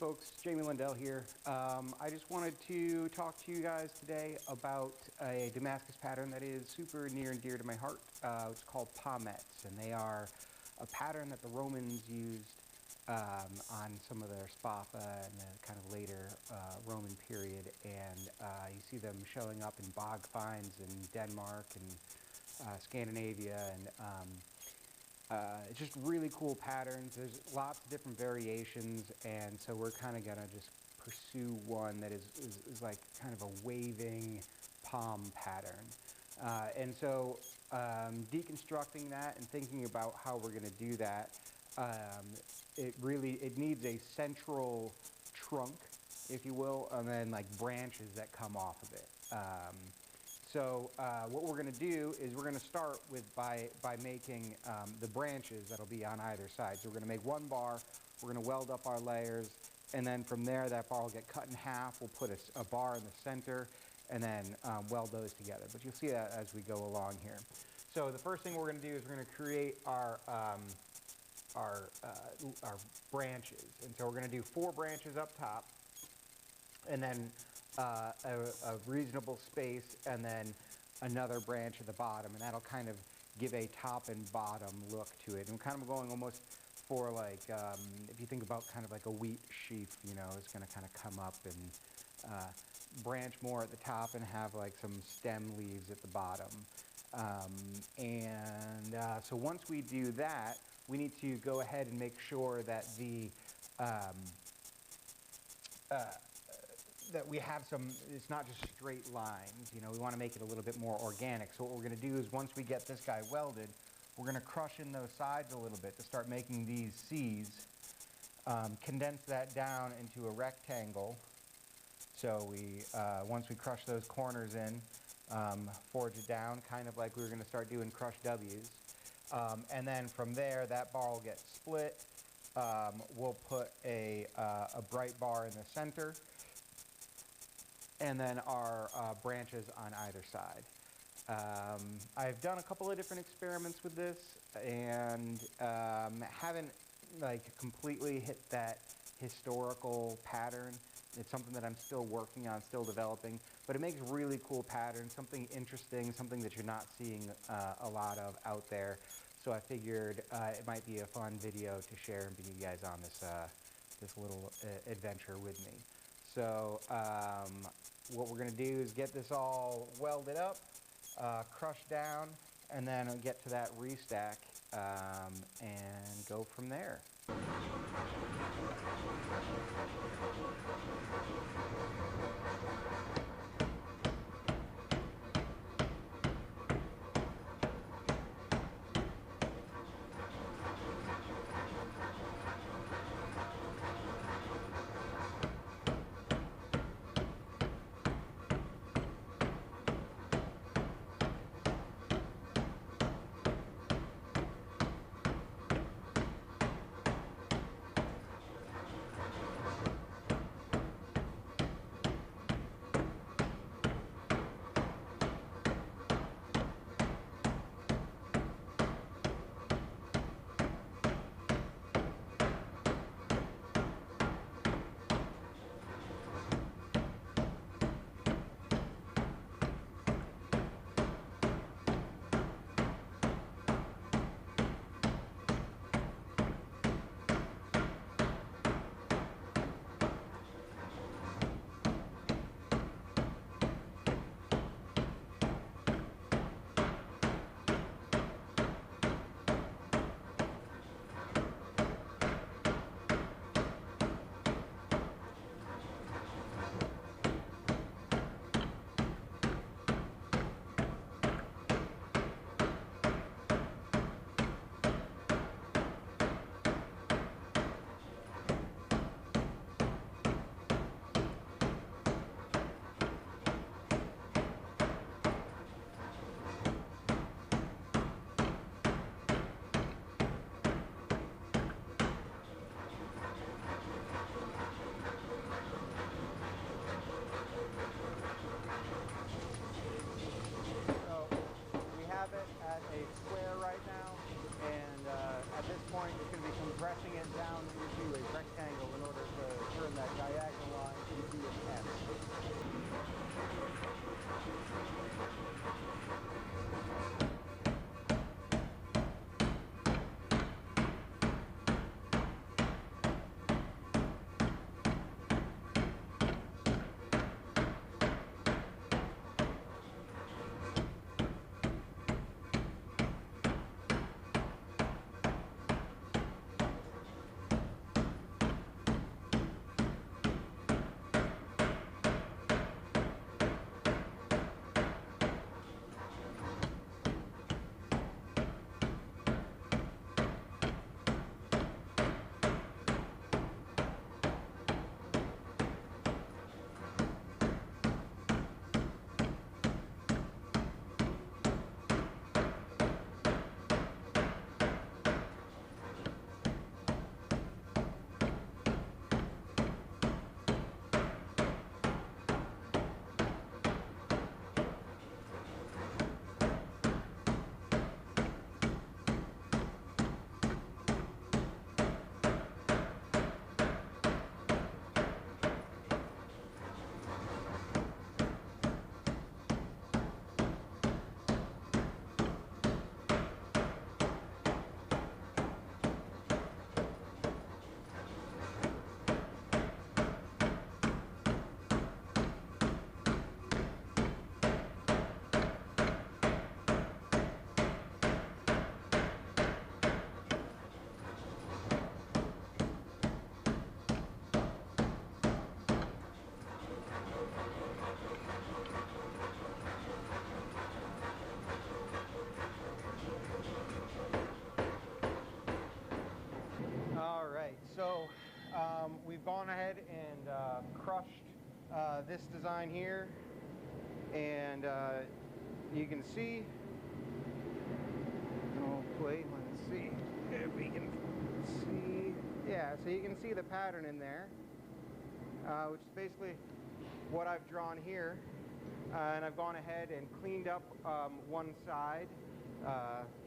folks, Jamie Lundell here. I just wanted to talk to you guys today about a Damascus pattern that is super near and dear to my heart. It's called palmettes, and they are a pattern that the Romans used on some of their spatha in the kind of later Roman period, and you see them showing up in bog finds in Denmark and Scandinavia, and it's just really cool patterns. There's lots of different variations, and so we're kind of gonna just pursue one that is like kind of a waving palm pattern. And so deconstructing that and thinking about how we're gonna do that, it needs a central trunk, if you will, and then like branches that come off of it. So what we're going to do is we're going to start with by making the branches that'll be on either side. So we're going to make one bar, we're going to weld up our layers, and then from there that bar will get cut in half. We'll put a bar in the center and then weld those together. But you'll see that as we go along here. So the first thing we're going to do is we're going to create our branches. And so we're going to do 4 branches up top, and then a reasonable space, and then another branch at the bottom, and that'll kind of give a top and bottom look to it. And kind of going almost for like, if you think about kind of like a wheat sheaf, you know, it's going to kind of come up and branch more at the top and have like some stem leaves at the bottom. So once we do that, we need to go ahead and make sure that that we have it's not just straight lines, you know, we want to make it a little bit more organic. So what we're going to do is once we get this guy welded, we're going to crush in those sides a little bit to start making these C's, condense that down into a rectangle. So once we crush those corners in, forge it down, kind of like we were going to start doing crushed W's. And then from there, that bar will get split. We'll put a bright bar in the center, and then our branches on either side. I've done a couple of different experiments with this, and haven't like completely hit that historical pattern. It's something that I'm still working on, still developing, but it makes really cool patterns, something interesting, something that you're not seeing a lot of out there. So I figured it might be a fun video to share and bring you guys on this little adventure with me. So what we're going to do is get this all welded up, crushed down, and then get to that restack and go from there. At a square right now, and at this point it's going to be compressing it down into a rectangle in order to turn that diagonal line into an S. So we've gone ahead and crushed this design here, and you can see, let's see if we can see, yeah, so you can see the pattern in there, which is basically what I've drawn here, and I've gone ahead and cleaned up one side,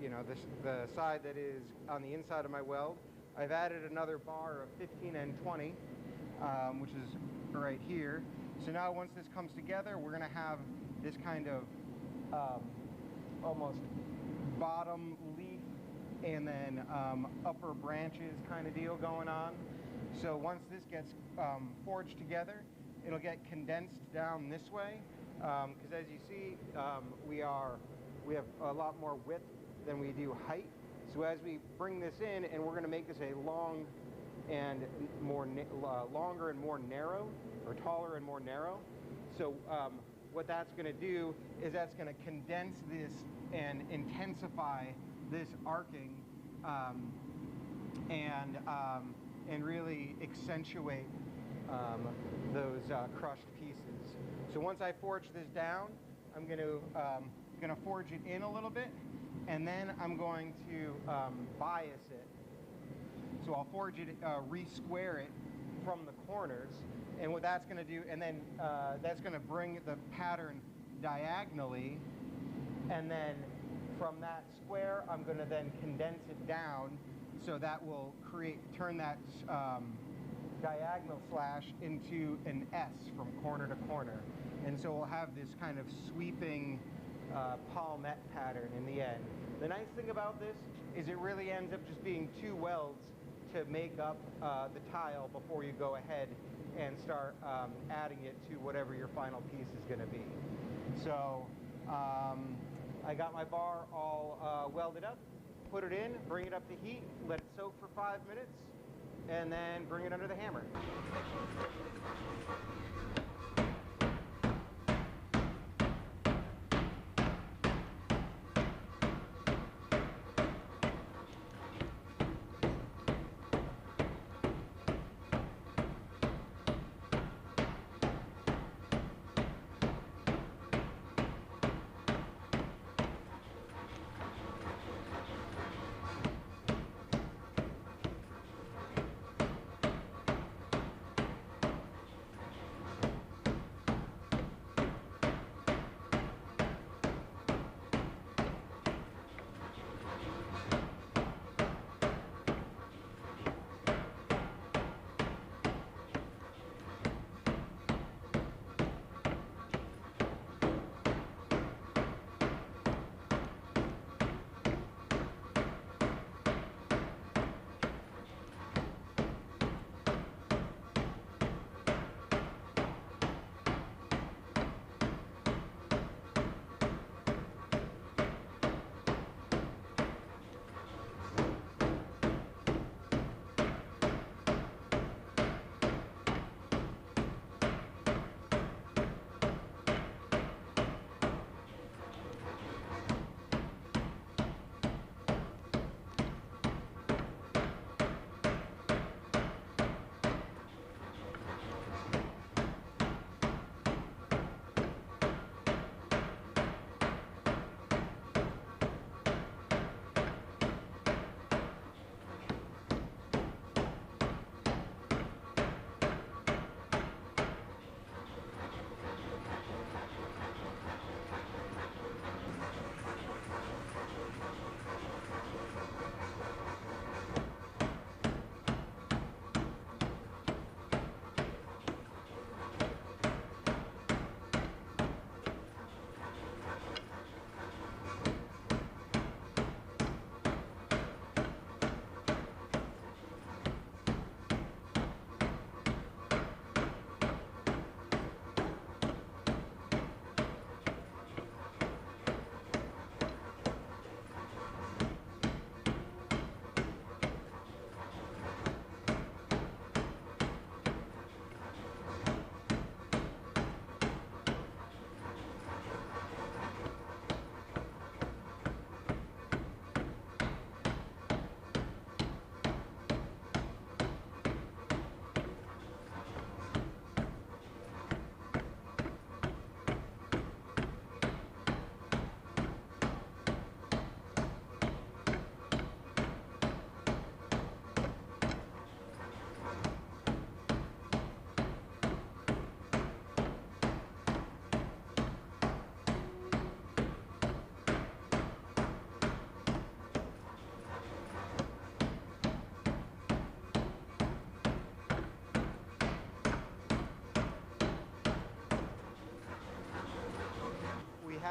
you know, the side that is on the inside of my weld. I've added another bar of 15 and 20, which is right here. So now once this comes together, we're going to have this kind of almost bottom leaf and then upper branches kind of deal going on. So once this gets forged together, it'll get condensed down this way, because as you see, we have a lot more width than we do height. So as we bring this in, and we're going to make this a long and more longer and more narrow, or taller and more narrow. So what that's going to do is that's going to condense this and intensify this arcing, and really accentuate those crushed pieces. So once I forge this down, I'm going to forge it in a little bit, and then I'm going to bias it. So I'll forge it, re-square it from the corners, and what that's going to do, and then that's going to bring the pattern diagonally, and then from that square, I'm going to then condense it down, so that will turn that diagonal slash into an S from corner to corner. And so we'll have this kind of sweeping palmette pattern in the end. The nice thing about this is it really ends up just being two welds to make up the tile before you go ahead and start adding it to whatever your final piece is going to be. So I got my bar all welded up, put it in, bring it up to heat, let it soak for 5 minutes, and then bring it under the hammer.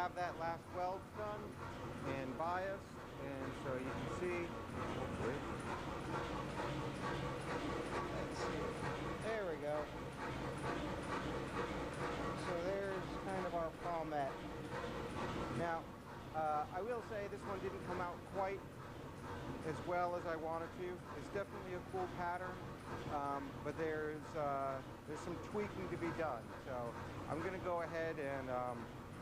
have that last weld done and bias, and so you can see, hopefully, let's see, there we go. So there's kind of our palmette. Now, I will say this one didn't come out quite as well as I wanted to. It's definitely a cool pattern, but there's some tweaking to be done. So I'm going to go ahead and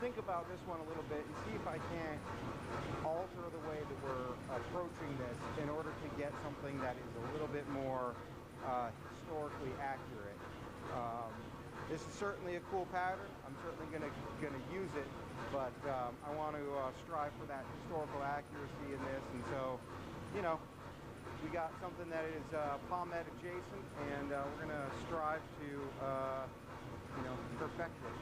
think about this one a little bit and see if I can't alter the way that we're approaching this in order to get something that is a little bit more historically accurate. This is certainly a cool pattern. I'm certainly going to use it, but I want to strive for that historical accuracy in this, and so, you know, we got something that is palmette adjacent, and we're going to strive to, you know, perfect it.